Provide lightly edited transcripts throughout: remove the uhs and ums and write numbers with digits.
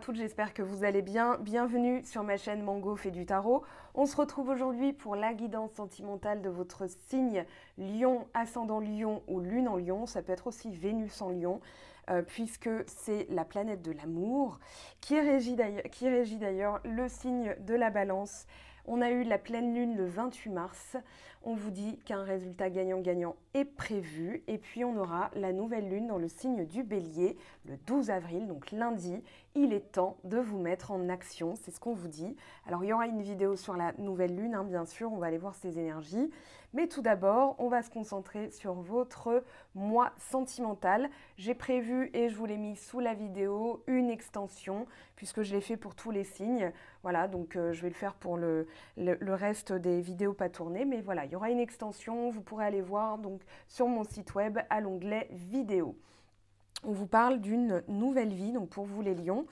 toutes, j'espère que vous allez bien. Bienvenue sur ma chaîne Mango fait du tarot. On se retrouve aujourd'hui pour la guidance sentimentale de votre signe Lion, ascendant Lion ou lune en Lion. Ça peut être aussi Vénus en Lion, puisque c'est la planète de l'amour qui régit d'ailleurs le signe de la Balance. On a eu la pleine lune le 28 mars. On vous dit qu'un résultat gagnant-gagnant est prévu. Et puis on aura la nouvelle lune dans le signe du Bélier le 12 avril, donc lundi. Il est temps de vous mettre en action, c'est ce qu'on vous dit. Alors il y aura une vidéo sur la nouvelle lune, hein, bien sûr, on va aller voir ces énergies. Mais tout d'abord, on va se concentrer sur votre mois sentimental. J'ai prévu, et je vous l'ai mis sous la vidéo, une extension, puisque je l'ai fait pour tous les signes. Voilà, donc je vais le faire pour le reste des vidéos pas tournées. Mais voilà, il y aura une extension, vous pourrez aller voir donc, sur mon site web à l'onglet vidéo. On vous parle d'une nouvelle vie, donc pour vous les lions.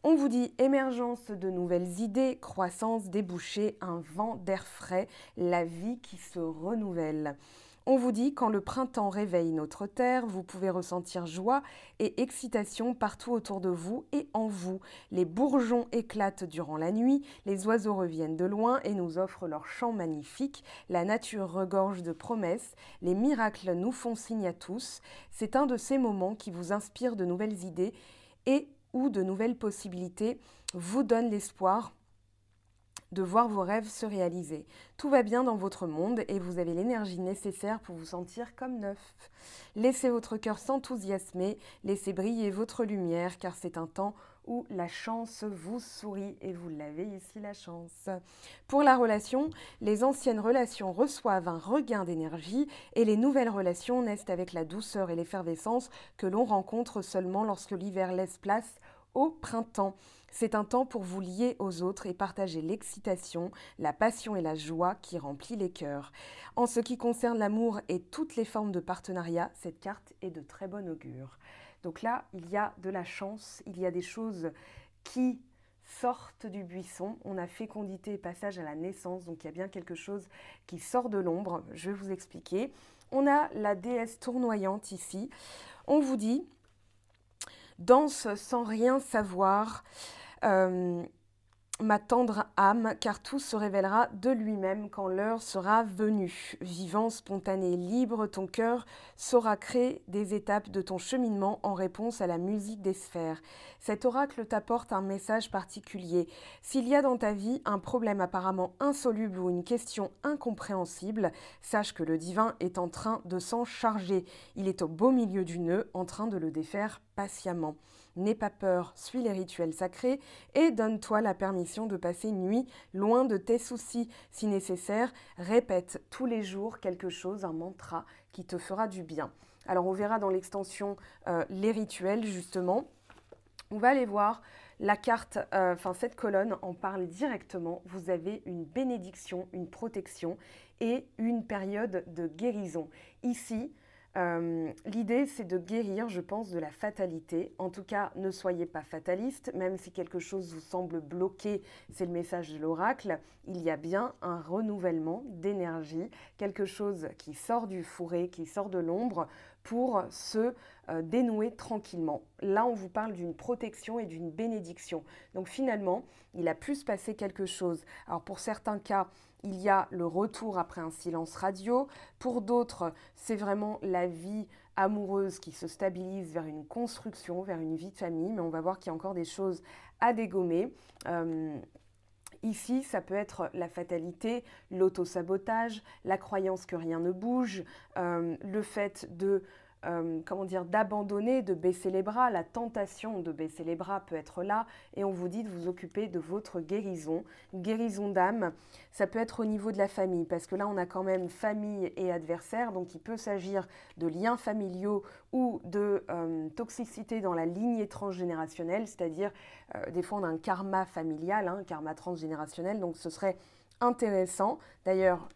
On vous dit émergence de nouvelles idées, croissance, débouchés, un vent d'air frais, la vie qui se renouvelle. On vous dit quand le printemps réveille notre terre, vous pouvez ressentir joie et excitation partout autour de vous et en vous. Les bourgeons éclatent durant la nuit, les oiseaux reviennent de loin et nous offrent leurs chants magnifiques. La nature regorge de promesses, les miracles nous font signe à tous. C'est un de ces moments qui vous inspire de nouvelles idées et ou de nouvelles possibilités, vous donne l'espoir de voir vos rêves se réaliser. Tout va bien dans votre monde et vous avez l'énergie nécessaire pour vous sentir comme neuf. Laissez votre cœur s'enthousiasmer, laissez briller votre lumière car c'est un temps où la chance vous sourit et vous l'avez ici la chance. Pour la relation, les anciennes relations reçoivent un regain d'énergie et les nouvelles relations naissent avec la douceur et l'effervescence que l'on rencontre seulement lorsque l'hiver laisse place au printemps. C'est un temps pour vous lier aux autres et partager l'excitation, la passion et la joie qui remplit les cœurs. En ce qui concerne l'amour et toutes les formes de partenariat, cette carte est de très bon augure. Donc là, il y a de la chance, il y a des choses qui sortent du buisson. On a fécondité et passage à la naissance, donc il y a bien quelque chose qui sort de l'ombre. Je vais vous expliquer. On a la déesse tournoyante ici. On vous dit danse sans rien savoir, ma tendre âme, car tout se révélera de lui-même quand l'heure sera venue. Vivant, spontané, libre, ton cœur saura créer des étapes de ton cheminement en réponse à la musique des sphères. Cet oracle t'apporte un message particulier. S'il y a dans ta vie un problème apparemment insoluble ou une question incompréhensible, sache que le divin est en train de s'en charger. Il est au beau milieu du nœud, en train de le défaire patiemment. N'aie pas peur, suis les rituels sacrés et donne-toi la permission de passer une nuit loin de tes soucis. Si nécessaire, répète tous les jours quelque chose, un mantra qui te fera du bien. Alors on verra dans l'extension les rituels justement. On va aller voir la carte, cette colonne en parle directement. Vous avez une bénédiction, une protection et une période de guérison. Ici, l'idée, c'est de guérir, je pense, de la fatalité. En tout cas, ne soyez pas fataliste, même si quelque chose vous semble bloqué, c'est le message de l'oracle. Il y a bien un renouvellement d'énergie, quelque chose qui sort du fourré, qui sort de l'ombre pour se dénouer tranquillement. Là, on vous parle d'une protection et d'une bénédiction. Donc finalement, il a pu se passer quelque chose. Alors pour certains cas, il y a le retour après un silence radio. Pour d'autres, c'est vraiment la vie amoureuse qui se stabilise vers une construction, vers une vie de famille. Mais on va voir qu'il y a encore des choses à dégommer. Ici, ça peut être la fatalité, l'auto-sabotage, la croyance que rien ne bouge, le fait de d'abandonner, de baisser les bras. La tentation de baisser les bras peut être là et on vous dit de vous occuper de votre guérison, guérison d'âme. Ça peut être au niveau de la famille parce que là, on a quand même famille et adversaire, donc il peut s'agir de liens familiaux ou de toxicité dans la lignée transgénérationnelle, c'est-à-dire des fois on a un karma familial, un karma transgénérationnel, donc ce serait intéressant. D'ailleurs,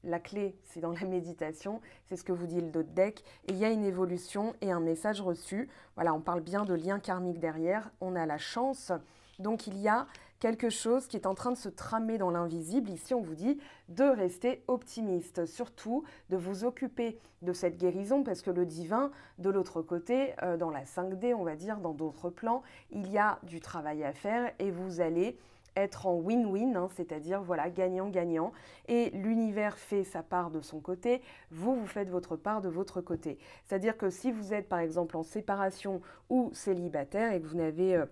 la clé, c'est dans la méditation, c'est ce que vous dit le deck, et il y a une évolution et un message reçu. Voilà, on parle bien de lien karmique derrière, on a la chance, donc il y a quelque chose qui est en train de se tramer dans l'invisible. Ici, on vous dit de rester optimiste, surtout de vous occuper de cette guérison, parce que le divin, de l'autre côté, dans la 5D, on va dire, dans d'autres plans, il y a du travail à faire et vous allez être en win-win, hein, c'est-à-dire voilà, gagnant-gagnant, et l'univers fait sa part de son côté, vous faites votre part de votre côté. C'est-à-dire que si vous êtes par exemple en séparation ou célibataire et que vous n'avez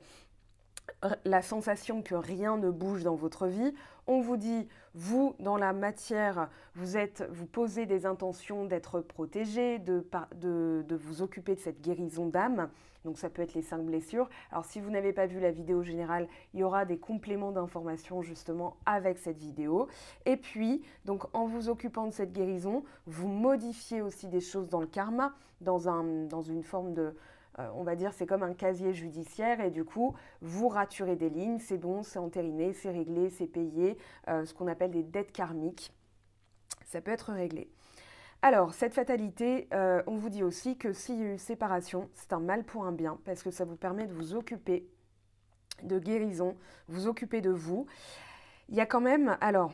la sensation que rien ne bouge dans votre vie, on vous dit, vous, dans la matière, vous posez des intentions d'être protégé, de vous occuper de cette guérison d'âme. Donc ça peut être les 5 blessures. Alors si vous n'avez pas vu la vidéo générale, il y aura des compléments d'informations justement avec cette vidéo. Et puis, donc en vous occupant de cette guérison, vous modifiez aussi des choses dans le karma, dans une forme de... on va dire c'est comme un casier judiciaire et du coup, vous raturez des lignes, c'est bon, c'est entériné, c'est réglé, c'est payé, ce qu'on appelle des dettes karmiques. Ça peut être réglé. Alors, cette fatalité, on vous dit aussi que s'il y a eu séparation, c'est un mal pour un bien, parce que ça vous permet de vous occuper de guérison, vous occuper de vous. Il y a quand même, alors,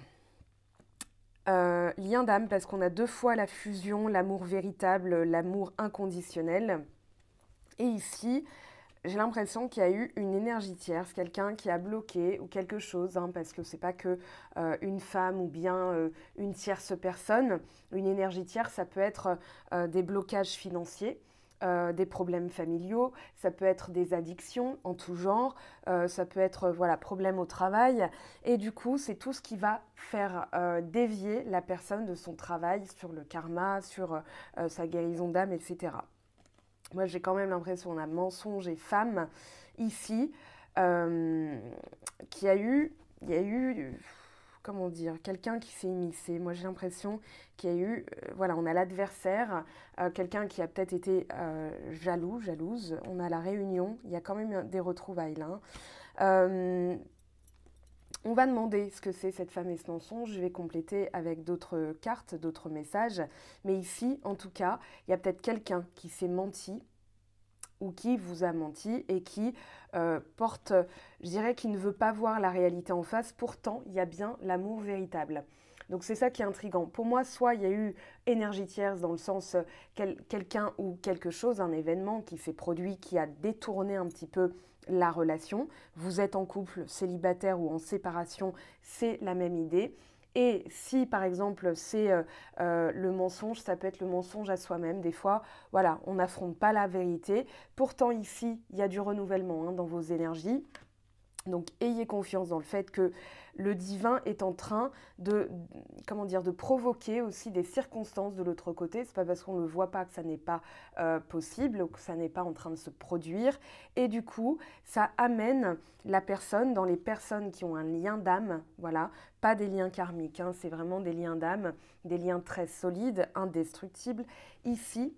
lien d'âme, parce qu'on a 2 fois la fusion, l'amour véritable, l'amour inconditionnel. Et ici, j'ai l'impression qu'il y a eu une énergie tierce, quelqu'un qui a bloqué ou quelque chose, hein, parce que c'est pas que une femme ou bien une tierce personne. Une énergie tierce, ça peut être des blocages financiers, des problèmes familiaux, ça peut être des addictions en tout genre, ça peut être voilà, problèmes au travail. Et du coup, c'est tout ce qui va faire dévier la personne de son travail sur le karma, sur sa guérison d'âme, etc. Moi, j'ai quand même l'impression qu'on a mensonge et femme ici, il y a eu, comment dire, quelqu'un qui s'est immiscé. Moi, j'ai l'impression qu'il y a eu, voilà, on a l'adversaire, quelqu'un qui a peut-être été jaloux, jalouse. On a la réunion, il y a quand même des retrouvailles là. On va demander ce que c'est cette femme et ce mensonge. Je vais compléter avec d'autres cartes, d'autres messages. Mais ici, en tout cas, il y a peut-être quelqu'un qui s'est menti ou qui vous a menti et qui porte, je dirais, qui ne veut pas voir la réalité en face. Pourtant, il y a bien l'amour véritable. Donc c'est ça qui est intriguant. Pour moi, soit il y a eu énergie tierce dans le sens quelqu'un ou quelque chose, un événement qui s'est produit, qui a détourné un petit peu la relation. Vous êtes en couple, célibataire ou en séparation, c'est la même idée. Et si, par exemple, c'est le mensonge, ça peut être le mensonge à soi-même. Des fois, voilà, on n'affronte pas la vérité. Pourtant, ici, il y a du renouvellement hein, dans vos énergies. Donc, ayez confiance dans le fait que le divin est en train de, comment dire, de provoquer aussi des circonstances de l'autre côté. Ce n'est pas parce qu'on ne le voit pas que ça n'est pas possible ou que ça n'est pas en train de se produire. Et du coup, ça amène la personne, dans les personnes qui ont un lien d'âme, voilà, pas des liens karmiques, hein, c'est vraiment des liens d'âme, des liens très solides, indestructibles. Ici,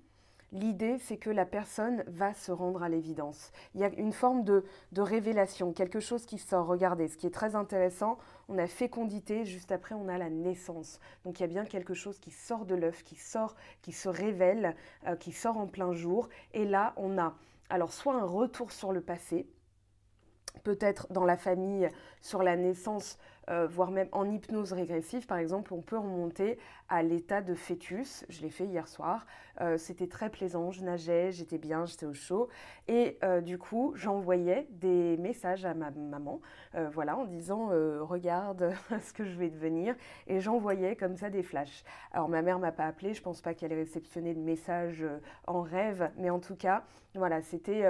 l'idée, c'est que la personne va se rendre à l'évidence. Il y a une forme de révélation, quelque chose qui sort. Regardez, ce qui est très intéressant, on a fécondité, juste après on a la naissance. Donc il y a bien quelque chose qui sort de l'œuf, qui se révèle, qui sort en plein jour. Et là, on a alors soit un retour sur le passé, peut-être dans la famille, sur la naissance, voire même en hypnose régressive, par exemple, on peut remonter à l'état de fœtus. Je l'ai fait hier soir. C'était très plaisant, je nageais, j'étais bien, j'étais au chaud. Et du coup, j'envoyais des messages à ma maman, voilà, en disant regarde ce que je vais devenir. Et j'envoyais comme ça des flashs. Alors, ma mère ne m'a pas appelée, je ne pense pas qu'elle ait réceptionné de messages en rêve, mais en tout cas, voilà, c'était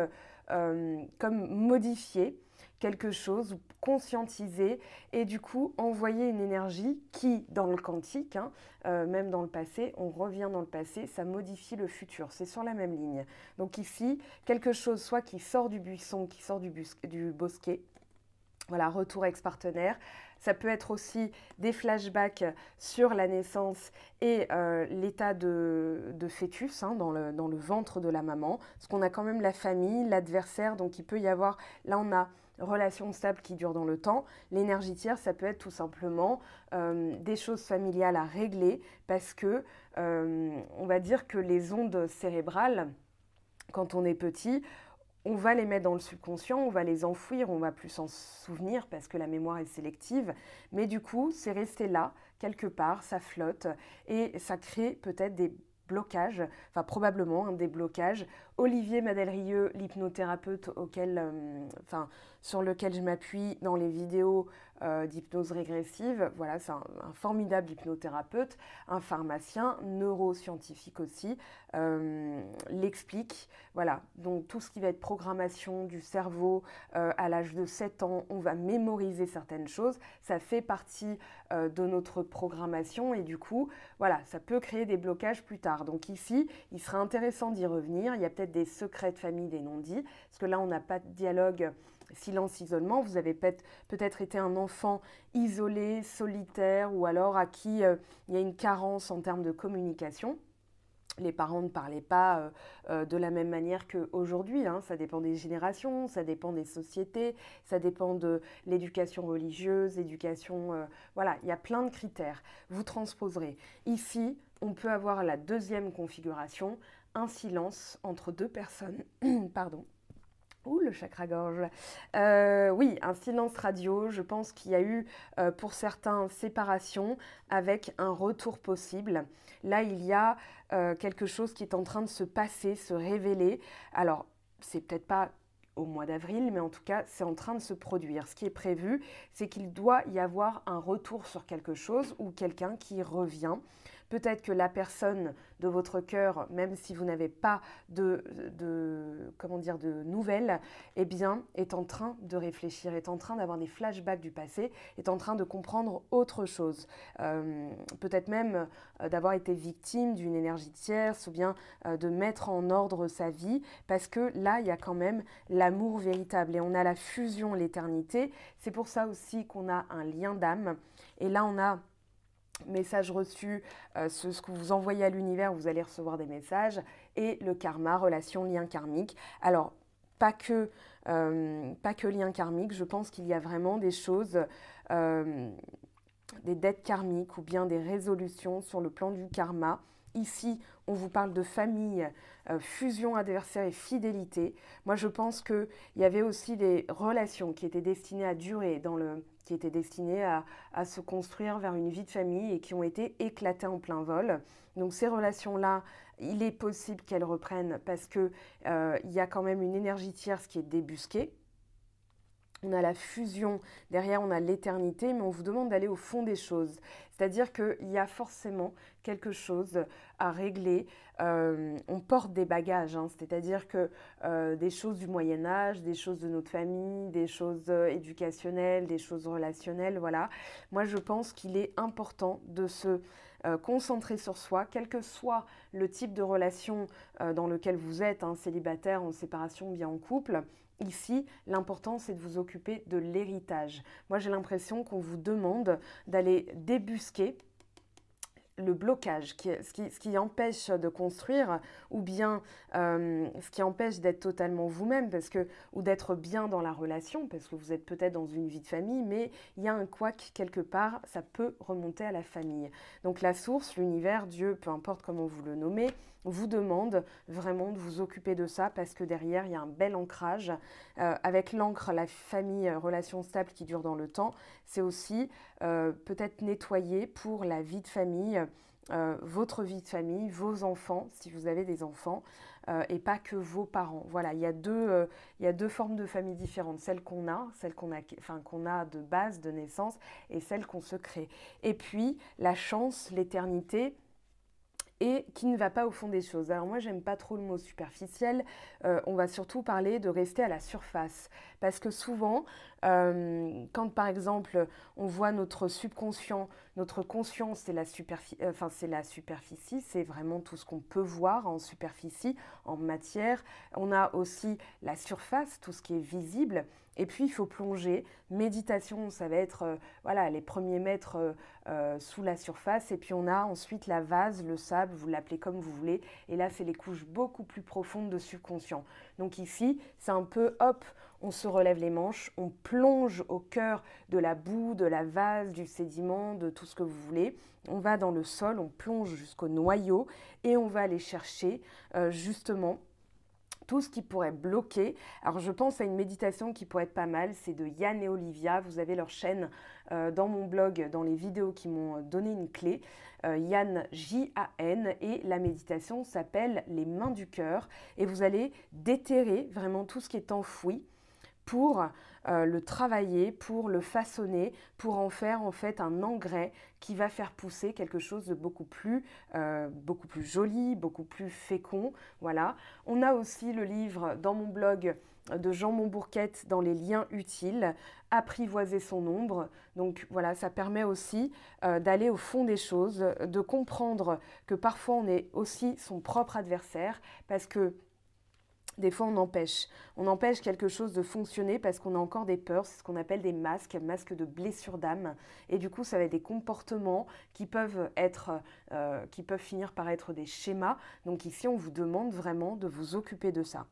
comme modifier quelque chose, ou conscientiser et du coup envoyer une énergie qui, dans le quantique, hein, même dans le passé, on revient dans le passé, ça modifie le futur, c'est sur la même ligne. Donc ici, quelque chose soit qui sort du buisson, qui sort du bosquet, voilà, retour ex-partenaire. Ça peut être aussi des flashbacks sur la naissance et l'état de fœtus hein, dans le ventre de la maman. Parce qu'on a quand même la famille, l'adversaire, donc il peut y avoir, là on a relation stable qui dure dans le temps. L'énergie tierce, ça peut être tout simplement des choses familiales à régler parce que on va dire que les ondes cérébrales, quand on est petit, on va les mettre dans le subconscient, on va les enfouir, on va plus s'en souvenir parce que la mémoire est sélective. Mais du coup, c'est resté là, quelque part, ça flotte et ça crée peut-être des blocages, enfin probablement des blocages. Olivier Madelrieux, l'hypnothérapeute sur lequel je m'appuie dans les vidéos d'hypnose régressive, voilà, c'est un formidable hypnothérapeute, un pharmacien, neuroscientifique aussi, l'explique. Voilà, donc tout ce qui va être programmation du cerveau, à l'âge de 7 ans, on va mémoriser certaines choses, ça fait partie de notre programmation et du coup, voilà, ça peut créer des blocages plus tard. Donc ici, il serait intéressant d'y revenir. Il y a peut-être des secrets de famille, des non-dits, parce que là, on n'a pas de dialogue silence-isolement. Vous avez peut-être été un enfant isolé, solitaire, ou alors à qui il y a une carence en termes de communication. Les parents ne parlaient pas de la même manière qu'aujourd'hui, hein. Ça dépend des générations, ça dépend des sociétés, ça dépend de l'éducation religieuse, voilà, il y a plein de critères. Vous transposerez. Ici, on peut avoir la deuxième configuration, un silence entre deux personnes. Pardon. Ouh, le chakra-gorge. Oui, un silence radio. Je pense qu'il y a eu, pour certains, séparation avec un retour possible. Là, il y a quelque chose qui est en train de se passer, se révéler. Alors, c'est peut-être pas au mois d'avril, mais en tout cas, c'est en train de se produire. Ce qui est prévu, c'est qu'il doit y avoir un retour sur quelque chose ou quelqu'un qui revient. Peut-être que la personne de votre cœur, même si vous n'avez pas de nouvelles, eh bien, est en train de réfléchir, est en train d'avoir des flashbacks du passé, est en train de comprendre autre chose. Peut-être même d'avoir été victime d'une énergie tierce ou bien de mettre en ordre sa vie, parce que là, il y a quand même l'amour véritable et on a la fusion, l'éternité. C'est pour ça aussi qu'on a un lien d'âme. Et là, on a message reçu, ce que vous envoyez à l'univers, vous allez recevoir des messages, et le karma, relation, lien karmique. Alors, pas que lien karmique, je pense qu'il y a vraiment des choses, des dettes karmiques ou bien des résolutions sur le plan du karma. Ici, on vous parle de famille, fusion, adversaire et fidélité. Moi, je pense qu'il y avait aussi des relations qui étaient destinées à durer, qui étaient destinées à se construire vers une vie de famille et qui ont été éclatées en plein vol. Donc ces relations-là, il est possible qu'elles reprennent parce qu'il y a quand même une énergie tierce qui est débusquée. On a la fusion, derrière on a l'éternité, mais on vous demande d'aller au fond des choses. C'est-à-dire qu'il y a forcément quelque chose à régler. On porte des bagages, hein, c'est-à-dire que des choses du Moyen-Âge, des choses de notre famille, des choses éducationnelles, des choses relationnelles, voilà. Moi, je pense qu'il est important de se concentrer sur soi, quel que soit le type de relation dans lequel vous êtes, hein, célibataire, en séparation, bien en couple. Ici, l'important, c'est de vous occuper de l'héritage. Moi, j'ai l'impression qu'on vous demande d'aller débusquer le blocage, ce qui empêche de construire ou bien ce qui empêche d'être totalement vous-même ou d'être bien dans la relation parce que vous êtes peut-être dans une vie de famille, mais il y a un couac quelque part, ça peut remonter à la famille. Donc la source, l'univers, Dieu, peu importe comment vous le nommez, vous demande vraiment de vous occuper de ça parce que derrière, il y a un bel ancrage. Avec l'ancre, la famille, relation stable qui dure dans le temps, c'est aussi peut-être nettoyer pour la vie de famille, votre vie de famille, vos enfants, si vous avez des enfants, et pas que vos parents. Voilà, il y a deux formes de famille différentes, celle qu'on a de base, de naissance, et celle qu'on se crée. Et puis, la chance, l'éternité, et qui ne va pas au fond des choses. Alors moi, j'aime pas trop le mot superficiel, on va surtout parler de rester à la surface. Parce que souvent, quand par exemple, on voit notre subconscient, notre conscience, c'est la superficie, c'est vraiment tout ce qu'on peut voir en superficie, en matière. On a aussi la surface, tout ce qui est visible. Et puis, il faut plonger. Méditation, ça va être les premiers mètres sous la surface. Et puis, on a ensuite la vase, le sable, vous l'appelez comme vous voulez. Et là, c'est les couches beaucoup plus profondes de subconscient. Donc ici, c'est un peu, hop, on se relève les manches, on plonge au cœur de la boue, de la vase, du sédiment, de tout ce que vous voulez. On va dans le sol, on plonge jusqu'au noyau et on va aller chercher justement tout ce qui pourrait bloquer. Alors je pense à une méditation qui pourrait être pas mal, c'est de Yann et Olivia. Vous avez leur chaîne dans mon blog, dans les vidéos qui m'ont donné une clé. Yann, J-A-N, et la méditation s'appelle les mains du cœur. Et vous allez déterrer vraiment tout ce qui est enfoui pour le travailler, pour le façonner, pour en faire en fait un engrais qui va faire pousser quelque chose de beaucoup plus joli, beaucoup plus fécond. Voilà. On a aussi le livre dans mon blog de Jean Montbourquette dans les liens utiles, apprivoiser son ombre. Donc voilà, ça permet aussi d'aller au fond des choses, de comprendre que parfois on est aussi son propre adversaire parce que des fois, on empêche quelque chose de fonctionner parce qu'on a encore des peurs, c'est ce qu'on appelle des masques de blessure d'âme. Et du coup, ça va être des comportements qui peuvent finir par être des schémas. Donc ici, on vous demande vraiment de vous occuper de ça.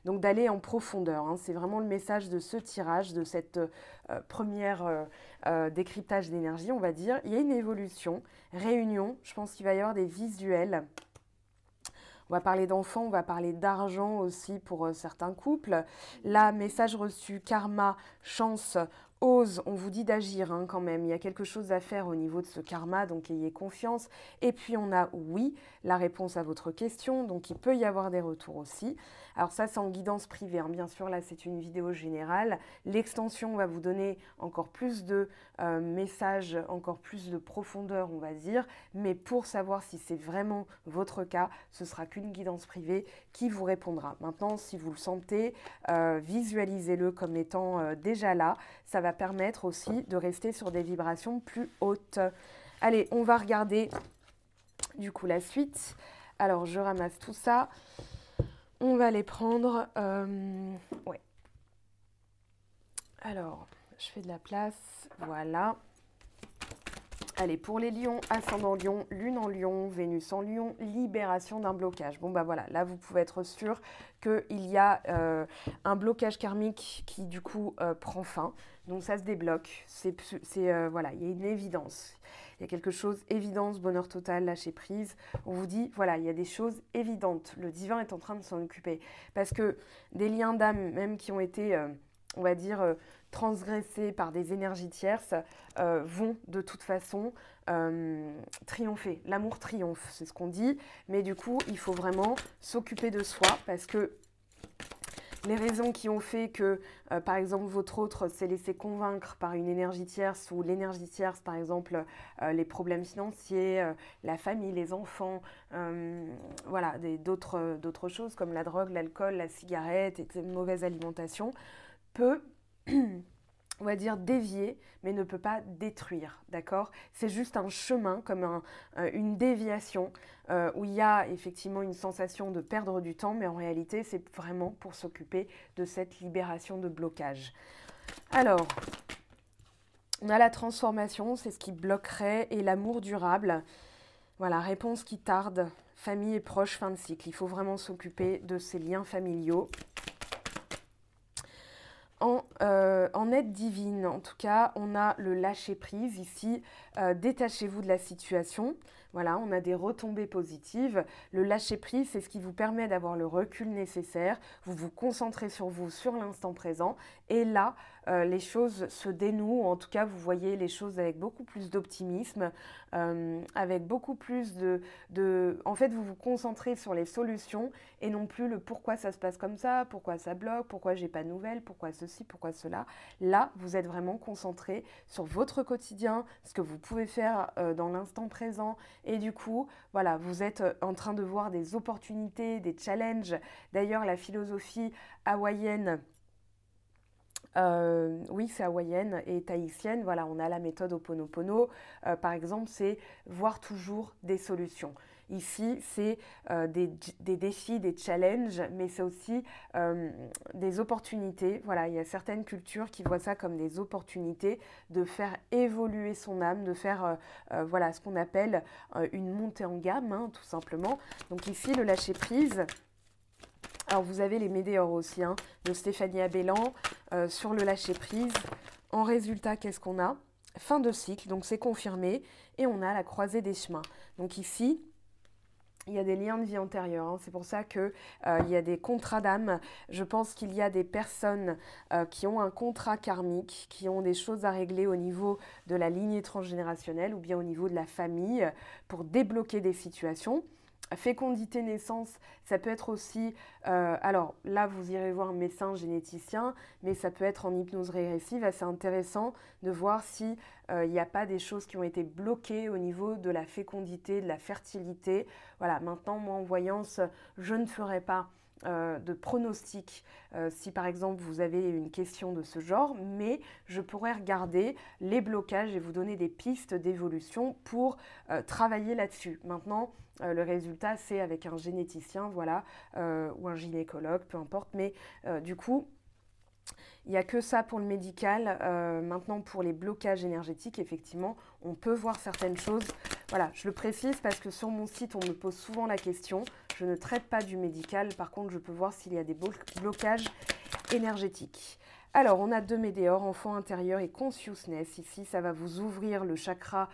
Donc d'aller en profondeur, hein. C'est vraiment le message de ce tirage, de cette première décryptage d'énergie, on va dire. Il y a une évolution, réunion, je pense qu'il va y avoir des visuels. On va parler d'enfants, on va parler d'argent aussi pour certains couples. Là, message reçu, karma, chance, ose, on vous dit d'agir hein, quand même. Il y a quelque chose à faire au niveau de ce karma, donc ayez confiance. Et puis on a oui, la réponse à votre question, donc il peut y avoir des retours aussi. Alors ça, c'est en guidance privée, hein. Bien sûr, là, c'est une vidéo générale. L'extension va vous donner encore plus de messages, encore plus de profondeur, on va dire. Mais pour savoir si c'est vraiment votre cas, ce sera qu'une guidance privée qui vous répondra. Maintenant, si vous le sentez, visualisez-le comme étant déjà là. Ça va permettre aussi de rester sur des vibrations plus hautes. Allez, on va regarder du coup la suite. Alors, je ramasse tout ça. On va les prendre. Ouais. Alors, je fais de la place. Voilà. Allez, pour les lions, ascendant lion, lune en lion, Vénus en lion, libération d'un blocage. Bon, bah voilà, là, vous pouvez être sûr qu'il y a un blocage karmique qui, du coup, prend fin. Donc, ça se débloque. Voilà, il y a une évidence. Il y a quelque chose, évidence, bonheur total, lâcher prise. On vous dit, voilà, il y a des choses évidentes. Le divin est en train de s'en occuper. Parce que des liens d'âme, même qui ont été, on va dire, transgressés par des énergies tierces, vont de toute façon triompher. L'amour triomphe, c'est ce qu'on dit. Mais du coup, il faut vraiment s'occuper de soi parce que les raisons qui ont fait que, par exemple, votre autre s'est laissé convaincre par une énergie tierce ou l'énergie tierce, par exemple, les problèmes financiers, la famille, les enfants, voilà, d'autres choses comme la drogue, l'alcool, la cigarette et une mauvaise alimentation, peut, on va dire, dévier, mais ne peut pas détruire, d'accord? C'est juste un chemin, comme une déviation, où il y a effectivement une sensation de perdre du temps, mais en réalité, c'est vraiment pour s'occuper de cette libération de blocage. Alors, on a la transformation, c'est ce qui bloquerait, et l'amour durable. Voilà, réponse qui tarde, famille et proches, fin de cycle. Il faut vraiment s'occuper de ces liens familiaux. En aide divine, en tout cas, on a le lâcher-prise ici. Détachez-vous de la situation. Voilà, on a des retombées positives. Le lâcher-prise, c'est ce qui vous permet d'avoir le recul nécessaire. Vous vous concentrez sur vous, sur l'instant présent. Et là, les choses se dénouent. En tout cas, vous voyez les choses avec beaucoup plus d'optimisme, avec beaucoup plus En fait, vous vous concentrez sur les solutions et non plus le pourquoi ça se passe comme ça, pourquoi ça bloque, pourquoi j'ai pas de nouvelles, pourquoi ceci, pourquoi cela. Là, vous êtes vraiment concentré sur votre quotidien, ce que vous pouvez faire dans l'instant présent. Et du coup, voilà, vous êtes en train de voir des opportunités, des challenges. D'ailleurs, la philosophie hawaïenne, oui, c'est hawaïenne et tahitienne. Voilà, on a la méthode Ho'oponopono. Par exemple, c'est voir toujours des solutions. Ici, c'est des défis, des challenges, mais c'est aussi des opportunités. Voilà, il y a certaines cultures qui voient ça comme des opportunités de faire évoluer son âme, de faire voilà, ce qu'on appelle une montée en gamme, hein, tout simplement. Donc ici, le lâcher-prise. Alors, vous avez les météores aussi, hein, de Stéphanie Abellan, sur le lâcher-prise. En résultat, qu'est-ce qu'on a? Fin de cycle, donc c'est confirmé. Et on a la croisée des chemins. Donc ici, Il y a des liens de vie antérieurs, hein. C'est pour ça qu'il y a des contrats d'âme. Je pense qu'il y a des personnes qui ont un contrat karmique, qui ont des choses à régler au niveau de la lignée transgénérationnelle ou bien au niveau de la famille pour débloquer des situations. Fécondité, naissance, ça peut être aussi, alors là vous irez voir un médecin généticien, mais ça peut être en hypnose régressive, assez intéressant de voir si il n'y a pas des choses qui ont été bloquées au niveau de la fécondité, de la fertilité. Voilà, maintenant moi en voyance, je ne ferai pas de pronostic si par exemple vous avez une question de ce genre, mais je pourrais regarder les blocages et vous donner des pistes d'évolution pour travailler là-dessus. Maintenant, le résultat, c'est avec un généticien, voilà, ou un gynécologue, peu importe. Mais du coup, il n'y a que ça pour le médical. Maintenant, pour les blocages énergétiques, effectivement, on peut voir certaines choses. Voilà, je le précise parce que sur mon site, on me pose souvent la question. Je ne traite pas du médical. Par contre, je peux voir s'il y a des blocages énergétiques. Alors, on a 2 météores, enfant intérieur et consciousness. Ici, ça va vous ouvrir le chakra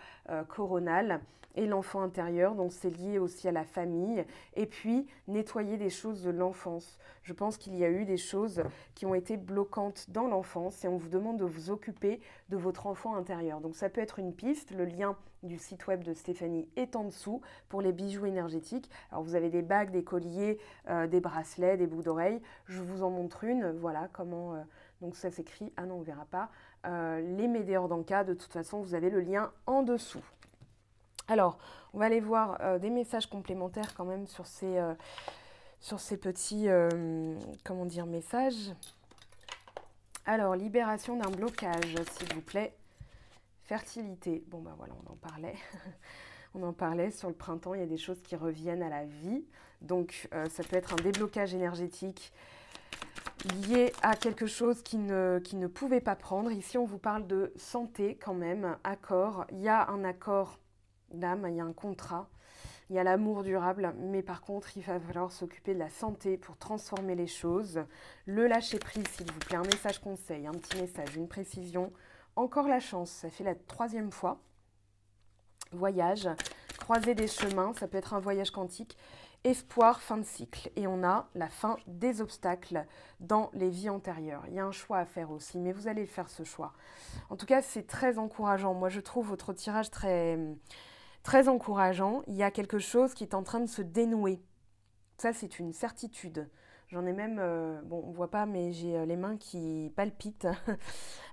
coronal et l'enfant intérieur, donc c'est lié aussi à la famille. Et puis, nettoyer des choses de l'enfance. Je pense qu'il y a eu des choses qui ont été bloquantes dans l'enfance et on vous demande de vous occuper de votre enfant intérieur. Donc, ça peut être une piste. Le lien du site web de Stéphanie est en dessous pour les bijoux énergétiques. Alors, vous avez des bagues, des colliers, des bracelets, des boucles d'oreilles. Je vous en montre une. Voilà comment... donc ça s'écrit, ah non on ne verra pas, les météores d'Anka, de toute façon vous avez le lien en dessous. Alors, on va aller voir des messages complémentaires quand même sur ces petits, comment dire, messages. Alors, libération d'un blocage, s'il vous plaît. Fertilité, bon ben voilà, on en parlait. On en parlait sur le printemps, il y a des choses qui reviennent à la vie. Donc, ça peut être un déblocage énergétique lié à quelque chose qui ne pouvait pas prendre. Ici, on vous parle de santé quand même, accord. Il y a un accord d'âme, il y a un contrat, il y a l'amour durable, mais par contre, il va falloir s'occuper de la santé pour transformer les choses. Le lâcher-prise, s'il vous plaît, un message conseil, un petit message, une précision. Encore la chance, ça fait la 3e fois. Voyage, croiser des chemins, ça peut être un voyage quantique. Espoir, fin de cycle. Et on a la fin des obstacles dans les vies antérieures. Il y a un choix à faire aussi, mais vous allez faire ce choix. En tout cas, c'est très encourageant. Moi, je trouve votre tirage très, très encourageant. Il y a quelque chose qui est en train de se dénouer. Ça, c'est une certitude. J'en ai même, bon, on ne voit pas, mais j'ai les mains qui palpitent.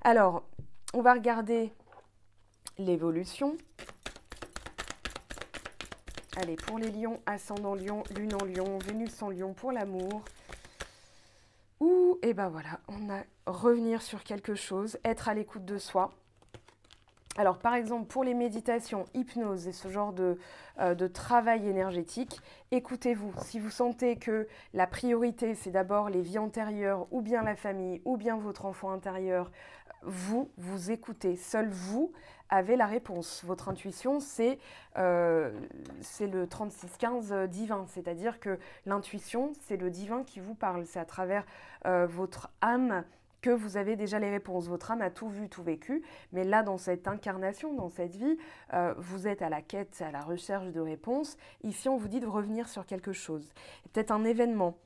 Alors, on va regarder l'évolution. Allez, pour les lions, ascendant lion, lune en lion, Vénus en lion pour l'amour. Ouh, et ben voilà, on a revenir sur quelque chose, être à l'écoute de soi. Alors, par exemple, pour les méditations, hypnose et ce genre de travail énergétique, écoutez-vous. Si vous sentez que la priorité, c'est d'abord les vies antérieures, ou bien la famille, ou bien votre enfant intérieur, vous écoutez. Seul vous avez la réponse. Votre intuition, c'est le 3615 divin. C'est-à-dire que l'intuition, c'est le divin qui vous parle. C'est à travers votre âme que vous avez déjà les réponses. Votre âme a tout vu, tout vécu, mais là, dans cette incarnation, dans cette vie, vous êtes à la quête, à la recherche de réponses. Ici, on vous dit de revenir sur quelque chose. Peut-être un événement.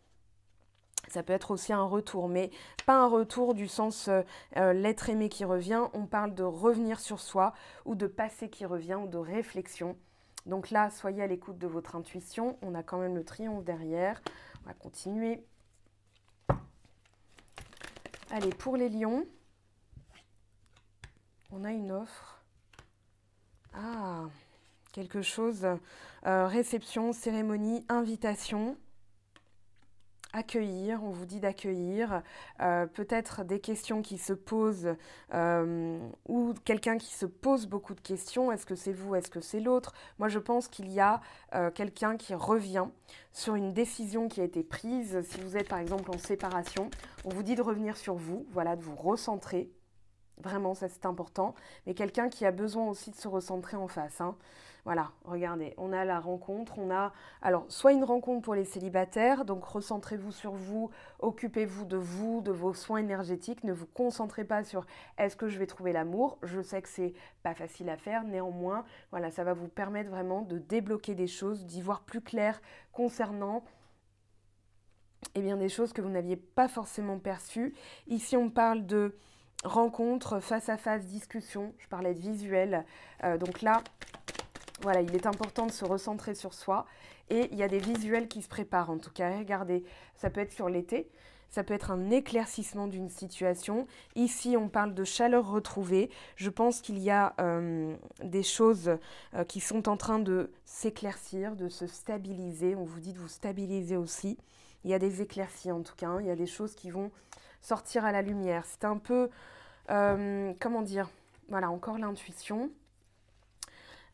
Ça peut être aussi un retour, mais pas un retour du sens l'être aimé qui revient. On parle de revenir sur soi, ou de passé qui revient, ou de réflexion. Donc là, soyez à l'écoute de votre intuition. On a quand même le triomphe derrière. On va continuer. Allez, pour les lions, on a une offre. Ah, quelque chose. Réception, cérémonie, invitation. Accueillir, on vous dit d'accueillir. Peut-être des questions qui se posent ou quelqu'un qui se pose beaucoup de questions. Est-ce que c'est vous, est-ce que c'est l'autre? Moi, je pense qu'il y a quelqu'un qui revient sur une décision qui a été prise. Si vous êtes par exemple en séparation, on vous dit de revenir sur vous, voilà, de vous recentrer Vraiment, ça c'est important. Mais quelqu'un qui a besoin aussi de se recentrer en face, hein. Voilà, regardez, on a la rencontre, on a alors soit une rencontre pour les célibataires, donc recentrez-vous sur vous, de vos soins énergétiques, ne vous concentrez pas sur est-ce que je vais trouver l'amour. Je sais que c'est pas facile à faire, néanmoins, voilà, ça va vous permettre vraiment de débloquer des choses, d'y voir plus clair concernant eh bien, des choses que vous n'aviez pas forcément perçues. Ici, on parle de rencontre, face à face, discussion. Je parlais de visuel. Donc là, voilà, il est important de se recentrer sur soi. Et il y a des visuels qui se préparent, en tout cas. Regardez, ça peut être sur l'été. Ça peut être un éclaircissement d'une situation. Ici, on parle de chaleur retrouvée. Je pense qu'il y a des choses qui sont en train de s'éclaircir, de se stabiliser. On vous dit de vous stabiliser aussi. Il y a des éclaircies en tout cas. Hein. Il y a des choses qui vont sortir à la lumière. C'est un peu, comment dire, voilà, encore l'intuition.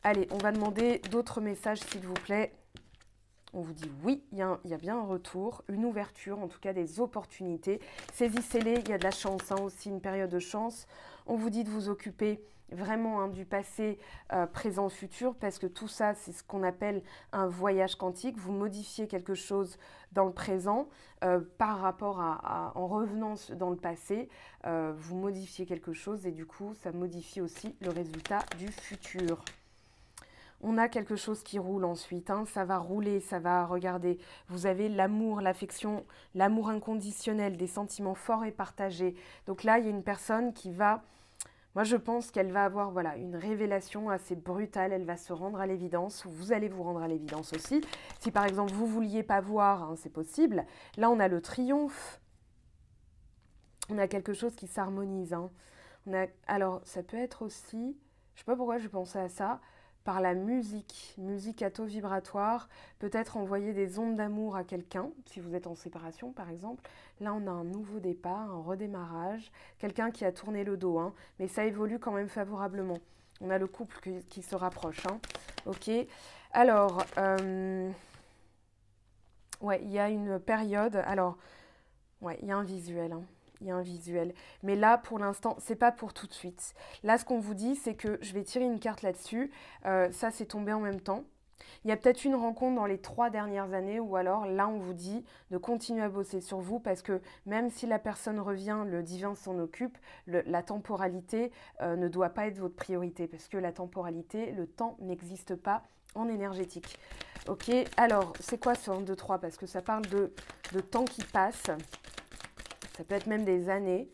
Allez, on va demander d'autres messages s'il vous plaît. On vous dit oui, il y a bien un retour, une ouverture, en tout cas des opportunités. Saisissez-les, il y a de la chance, hein, aussi une période de chance. On vous dit de vous occuper vraiment hein, du passé, présent, futur, parce que tout ça, c'est ce qu'on appelle un voyage quantique. Vous modifiez quelque chose dans le présent par rapport en revenant dans le passé, vous modifiez quelque chose et du coup, ça modifie aussi le résultat du futur. On a quelque chose qui roule ensuite, hein, ça va rouler, ça va, regardez, vous avez l'amour, l'affection, l'amour inconditionnel, des sentiments forts et partagés. Donc là, il y a une personne qui va, moi je pense qu'elle va avoir voilà, une révélation assez brutale, elle va se rendre à l'évidence, vous allez vous rendre à l'évidence aussi. Si par exemple vous ne vouliez pas voir, hein, c'est possible. Là, on a le triomphe, on a quelque chose qui s'harmonise. Hein. Alors, ça peut être aussi, je ne sais pas pourquoi je pensais à ça, par la musique à taux vibratoire, peut-être envoyer des ondes d'amour à quelqu'un, si vous êtes en séparation par exemple. Là, on a un nouveau départ, un redémarrage, quelqu'un qui a tourné le dos, hein, mais ça évolue quand même favorablement. On a le couple qui se rapproche. Hein. Ok, alors, ouais, il y a une période, alors, ouais, il y a un visuel, hein. Il y a un visuel. Mais là, pour l'instant, c'est pas pour tout de suite. Là, ce qu'on vous dit, c'est que je vais tirer une carte là-dessus. Ça, c'est tombé en même temps. Il y a peut-être une rencontre dans les 3 dernières années ou alors là, on vous dit de continuer à bosser sur vous parce que même si la personne revient, le divin s'en occupe, la temporalité ne doit pas être votre priorité parce que la temporalité, le temps n'existe pas en énergétique. Ok, alors, c'est quoi ce 1, 2, 3 parce que ça parle de temps qui passe. Ça peut être même des années.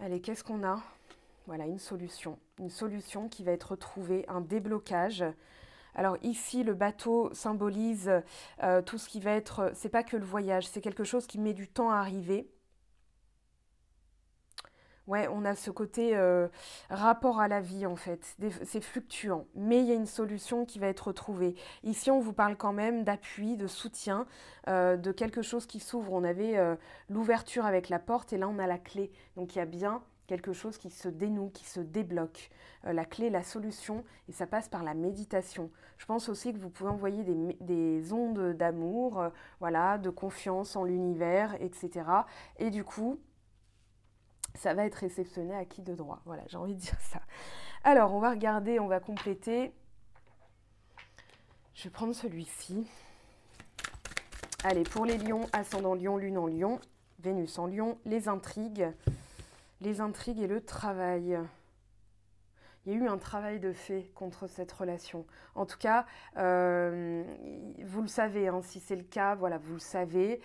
Allez, qu'est-ce qu'on a? Voilà, une solution qui va être trouvée, un déblocage. Alors ici, le bateau symbolise tout ce qui va être, c'est pas que le voyage, c'est quelque chose qui met du temps à arriver. Ouais, on a ce côté rapport à la vie en fait, c'est fluctuant, mais il y a une solution qui va être trouvée. Ici, on vous parle quand même d'appui, de soutien, de quelque chose qui s'ouvre. On avait l'ouverture avec la porte et là, on a la clé. Donc, il y a bien quelque chose qui se dénoue, qui se débloque. La clé, la solution, et ça passe par la méditation. Je pense aussi que vous pouvez envoyer des ondes d'amour, voilà, de confiance en l'univers, etc. Et du coup, ça va être réceptionné à qui de droit. Voilà, j'ai envie de dire ça. Alors, on va regarder, on va compléter. Je vais prendre celui-ci. Allez, pour les lions, ascendant lion, lune en lion, Vénus en lion, les intrigues et le travail. Il y a eu un travail de fait contre cette relation. En tout cas, vous le savez, hein, si c'est le cas, voilà, vous le savez.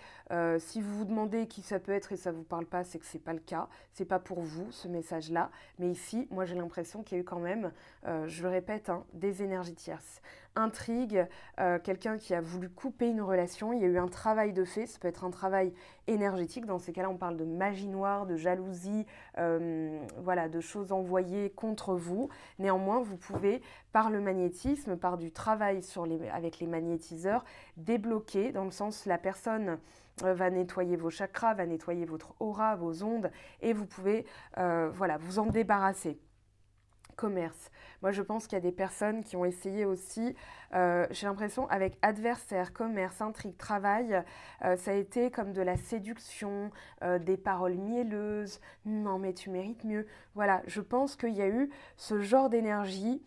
Si vous vous demandez qui ça peut être et ça ne vous parle pas, c'est que ce n'est pas le cas. Ce n'est pas pour vous, ce message-là. Mais ici, moi, j'ai l'impression qu'il y a eu quand même, je le répète, hein, des énergies tierces. Intrigue, quelqu'un qui a voulu couper une relation. Il y a eu un travail de fait. Ça peut être un travail énergétique. Dans ces cas-là, on parle de magie noire, de jalousie, voilà, de choses envoyées contre vous. Néanmoins, vous pouvez, par le magnétisme, par du travail avec les magnétiseurs, débloquer, dans le sens la personne va nettoyer vos chakras, va nettoyer votre aura, vos ondes, et vous pouvez voilà, vous en débarrasser. commerce. Moi, je pense qu'il y a des personnes qui ont essayé aussi, j'ai l'impression, avec adversaire, commerce, intrigue, travail, ça a été comme de la séduction, des paroles mielleuses, non mais tu mérites mieux. Voilà, je pense qu'il y a eu ce genre d'énergie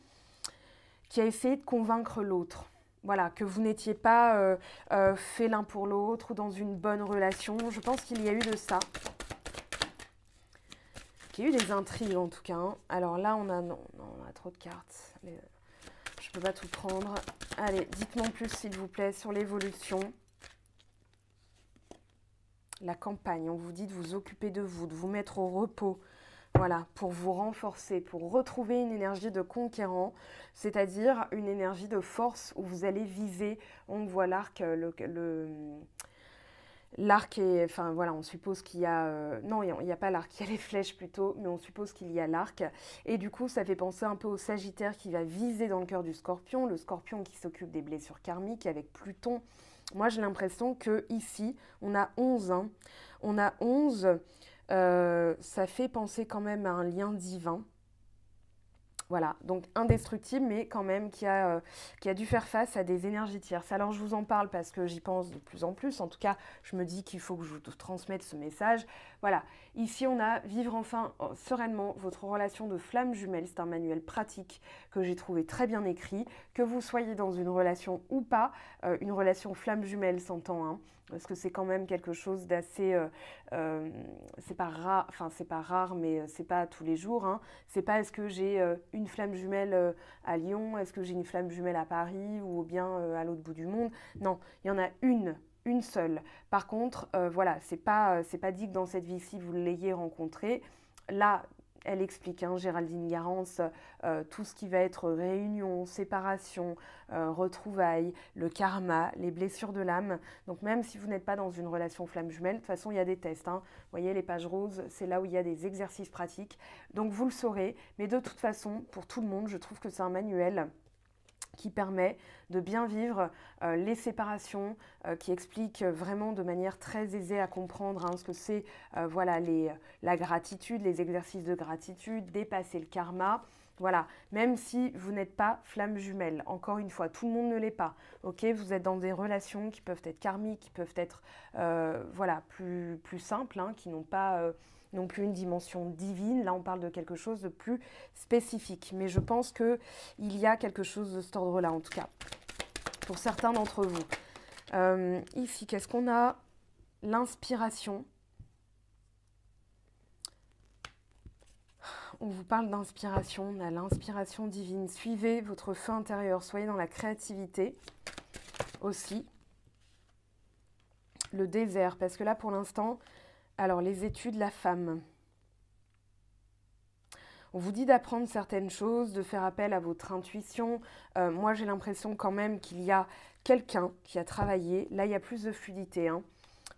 qui a essayé de convaincre l'autre. Voilà, que vous n'étiez pas fait l'un pour l'autre ou dans une bonne relation. Je pense qu'il y a eu de ça. Il y a eu des intrigues en tout cas. Hein. Alors là, on a trop de cartes. Je ne peux pas tout prendre. Allez, dites-moi en plus s'il vous plaît sur l'évolution. La campagne, on vous dit de vous occuper de vous, de vous mettre au repos. Voilà, pour vous renforcer, pour retrouver une énergie de conquérant, c'est-à-dire une énergie de force où vous allez viser. On voit l'arc, l'arc est, enfin voilà, on suppose qu'il y a, non, il n'y a pas l'arc, il y a les flèches plutôt, mais on suppose qu'il y a l'arc. Et du coup, ça fait penser un peu au Sagittaire qui va viser dans le cœur du Scorpion, le Scorpion qui s'occupe des blessures karmiques avec Pluton. Moi, j'ai l'impression que ici, on a 11, hein. On a 11, ça fait penser quand même à un lien divin. Voilà, donc indestructible, mais quand même qui a dû faire face à des énergies tierces. Alors je vous en parle parce que j'y pense de plus en plus. En tout cas, je me dis qu'il faut que je vous transmette ce message. Voilà, ici on a vivre enfin sereinement votre relation de flamme jumelle. C'est un manuel pratique que j'ai trouvé très bien écrit. Que vous soyez dans une relation ou pas, une relation flamme jumelle s'entend, hein, parce que c'est quand même quelque chose d'assez, c'est pas rare, enfin c'est pas rare, mais c'est pas tous les jours, hein. C'est pas est-ce que j'ai une flamme jumelle à Lyon, est-ce que j'ai une flamme jumelle à Paris ou bien à l'autre bout du monde. Non, il y en a une seule. Par contre, voilà, c'est pas dit que dans cette vie-ci vous l'ayez rencontrée. Là, elle explique, hein, Géraldine Garance, tout ce qui va être réunion, séparation, retrouvailles, le karma, les blessures de l'âme. Donc même si vous n'êtes pas dans une relation flamme jumelle, de toute façon il y a des tests. Hein. Vous voyez les pages roses, c'est là où il y a des exercices pratiques. Donc vous le saurez, mais de toute façon, pour tout le monde, je trouve que c'est un manuel qui permet de bien vivre les séparations, qui explique vraiment de manière très aisée à comprendre, hein, ce que c'est voilà, la gratitude, les exercices de gratitude, dépasser le karma. Voilà, même si vous n'êtes pas flamme jumelle, encore une fois, tout le monde ne l'est pas. Ok, vous êtes dans des relations qui peuvent être karmiques, qui peuvent être voilà, plus simples, hein, qui n'ont pas non plus une dimension divine. Là, on parle de quelque chose de plus spécifique. Mais je pense qu'il y a quelque chose de cet ordre-là, en tout cas, pour certains d'entre vous. Ici, qu'est-ce qu'on a? L'inspiration. On vous parle d'inspiration, on a l'inspiration divine. Suivez votre feu intérieur, soyez dans la créativité aussi. Le désert, parce que là, pour l'instant, alors les études, la femme. On vous dit d'apprendre certaines choses, de faire appel à votre intuition. Moi, j'ai l'impression quand même qu'il y a quelqu'un qui a travaillé. Là, il y a plus de fluidité. Hein.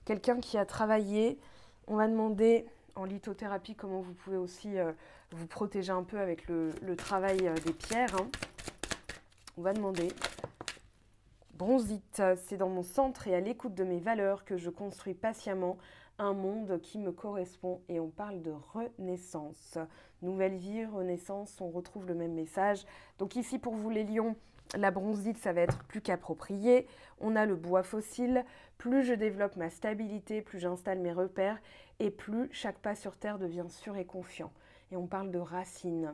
Quelqu'un qui a travaillé. On va demander en lithothérapie comment vous pouvez aussi vous protéger un peu avec le travail des pierres. Hein. On va demander. Bronzite, c'est dans mon centre et à l'écoute de mes valeurs que je construis patiemment un monde qui me correspond, et on parle de renaissance. Nouvelle vie, renaissance, on retrouve le même message. Donc ici pour vous les lions, la bronzite, ça va être plus qu'approprié. On a le bois fossile. Plus je développe ma stabilité, plus j'installe mes repères et plus chaque pas sur terre devient sûr et confiant. Et on parle de racines.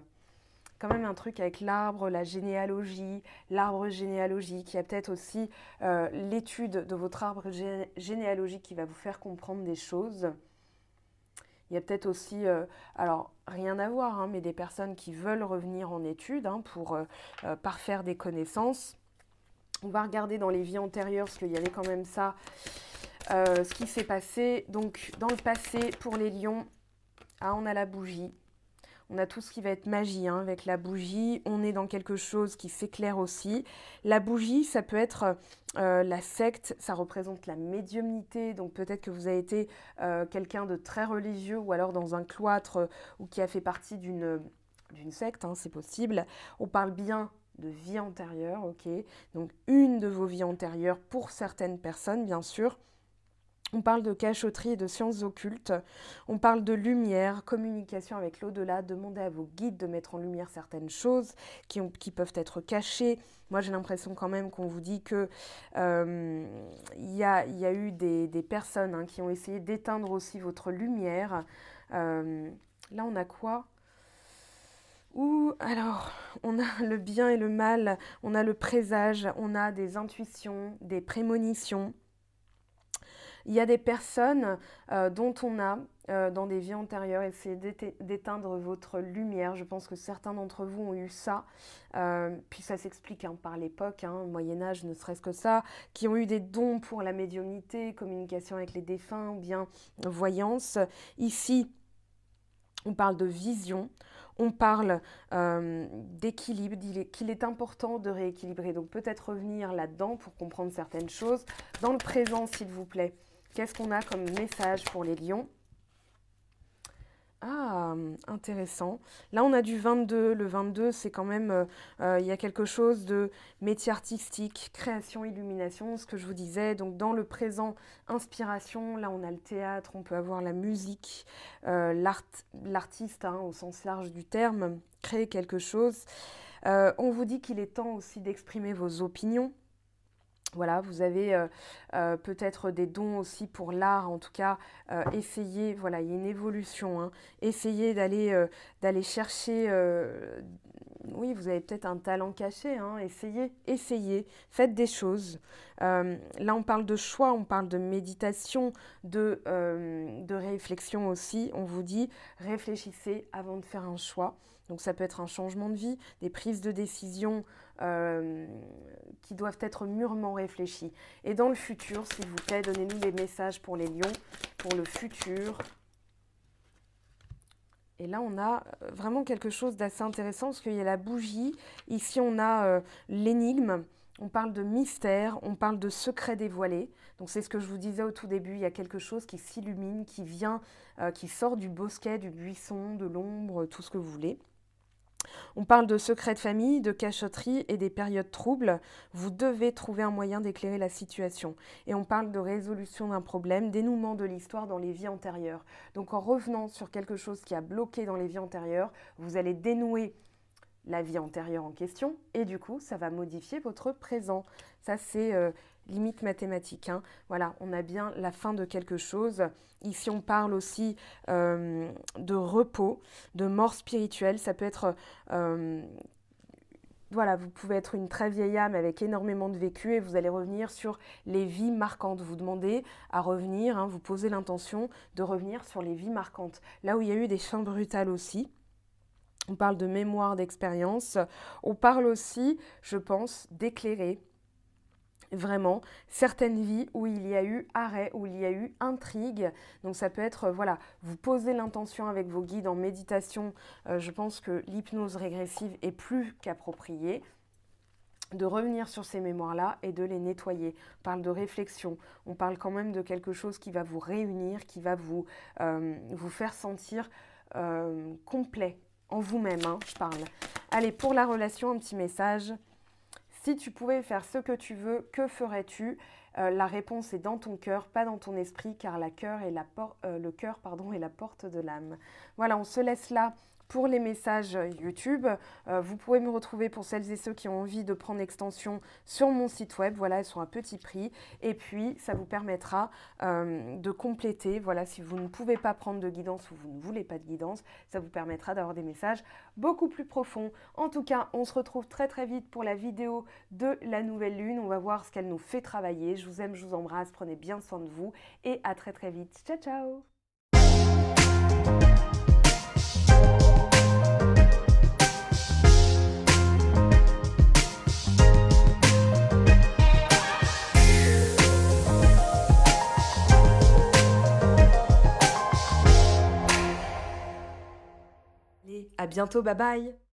Quand même un truc avec l'arbre, la généalogie, l'arbre généalogique. Il y a peut-être aussi l'étude de votre arbre généalogique qui va vous faire comprendre des choses. Il y a peut-être aussi, alors rien à voir, hein, mais des personnes qui veulent revenir en études, hein, pour parfaire des connaissances. On va regarder dans les vies antérieures, parce qu'il y avait quand même ça, ce qui s'est passé. Donc dans le passé, pour les lions, on a la bougie. On a tout ce qui va être magie, hein, avec la bougie. On est dans quelque chose qui s'éclaire aussi. La bougie, ça peut être la secte, ça représente la médiumnité. Donc peut-être que vous avez été quelqu'un de très religieux ou alors dans un cloître ou qui a fait partie d'une secte, hein, c'est possible. On parle bien de vie antérieure, ok. Donc une de vos vies antérieures pour certaines personnes, bien sûr. On parle de cachotterie et de sciences occultes. On parle de lumière, communication avec l'au-delà. Demandez à vos guides de mettre en lumière certaines choses qui peuvent être cachées. Moi, j'ai l'impression quand même qu'on vous dit que y a eu des personnes qui ont essayé d'éteindre aussi votre lumière. Là, on a quoi ? Alors, on a le bien et le mal, on a le présage, on a des intuitions, des prémonitions. Il y a des personnes dont on a, dans des vies antérieures, essayé d'éteindre votre lumière. Je pense que certains d'entre vous ont eu ça. Puis ça s'explique par l'époque, Moyen-Âge, ne serait-ce que ça, qui ont eu des dons pour la médiumnité, communication avec les défunts, ou bien voyance. Ici, on parle de vision. On parle d'équilibre, qu'il est important de rééquilibrer. Donc peut-être revenir là-dedans pour comprendre certaines choses. Dans le présent, s'il vous plaît, qu'est-ce qu'on a comme message pour les lions ? Ah, intéressant. Là, on a du 22. Le 22, c'est quand même, il y a quelque chose de métier artistique, création, illumination, ce que je vous disais. Donc, dans le présent, inspiration. Là, on a le théâtre, on peut avoir la musique, l'artiste, au sens large du terme, créer quelque chose. On vous dit qu'il est temps aussi d'exprimer vos opinions. Voilà, vous avez peut-être des dons aussi pour l'art, en tout cas, essayez, voilà, il y a une évolution, essayez d'aller chercher, oui, vous avez peut-être un talent caché, essayez, faites des choses. Là, on parle de choix, on parle de méditation, de réflexion aussi, on vous dit, réfléchissez avant de faire un choix. Donc ça peut être un changement de vie, des prises de décision qui doivent être mûrement réfléchies. Et dans le futur, s'il vous plaît, donnez-nous des messages pour les lions, pour le futur. Et là, on a vraiment quelque chose d'assez intéressant parce qu'il y a la bougie. Ici, on a l'énigme. On parle de mystère, on parle de secret dévoilé. Donc c'est ce que je vous disais au tout début, il y a quelque chose qui s'illumine, qui vient, qui sort du bosquet, du buisson, de l'ombre, tout ce que vous voulez. On parle de secrets de famille, de cachotterie et des périodes troubles. Vous devez trouver un moyen d'éclairer la situation. Et on parle de résolution d'un problème, dénouement de l'histoire dans les vies antérieures. Donc en revenant sur quelque chose qui a bloqué dans les vies antérieures, vous allez dénouer la vie antérieure en question et du coup, ça va modifier votre présent. Ça, c'est limite mathématique. Voilà, on a bien la fin de quelque chose. Ici, on parle aussi de repos, de mort spirituelle. Ça peut être... voilà, vous pouvez être une très vieille âme avec énormément de vécu et vous allez revenir sur les vies marquantes. Vous demandez à revenir, vous posez l'intention de revenir sur les vies marquantes. Là où il y a eu des fins brutales aussi. On parle de mémoire, d'expérience. On parle aussi, je pense, d'éclairer vraiment certaines vies où il y a eu arrêt, où il y a eu intrigue. Donc ça peut être, voilà, vous posez l'intention avec vos guides en méditation. Je pense que l'hypnose régressive est plus qu'appropriée. De revenir sur ces mémoires-là et de les nettoyer. On parle de réflexion, on parle quand même de quelque chose qui va vous réunir, qui va vous faire sentir complet. En vous-même, je parle. Allez, pour la relation, un petit message. Si tu pouvais faire ce que tu veux, que ferais-tu ? La réponse est dans ton cœur, pas dans ton esprit, car le cœur est la porte de l'âme. Voilà, on se laisse là pour les messages YouTube. Vous pouvez me retrouver pour celles et ceux qui ont envie de prendre l'extension sur mon site web. Voilà, elles sont à petit prix. Et puis, ça vous permettra de compléter. Voilà, si vous ne pouvez pas prendre de guidance ou vous ne voulez pas de guidance, ça vous permettra d'avoir des messages beaucoup plus profonds. En tout cas, on se retrouve très très vite pour la vidéo de la nouvelle lune. On va voir ce qu'elle nous fait travailler. Je vous aime, je vous embrasse. Prenez bien soin de vous et à très très vite. Ciao, ciao! À bientôt, bye bye!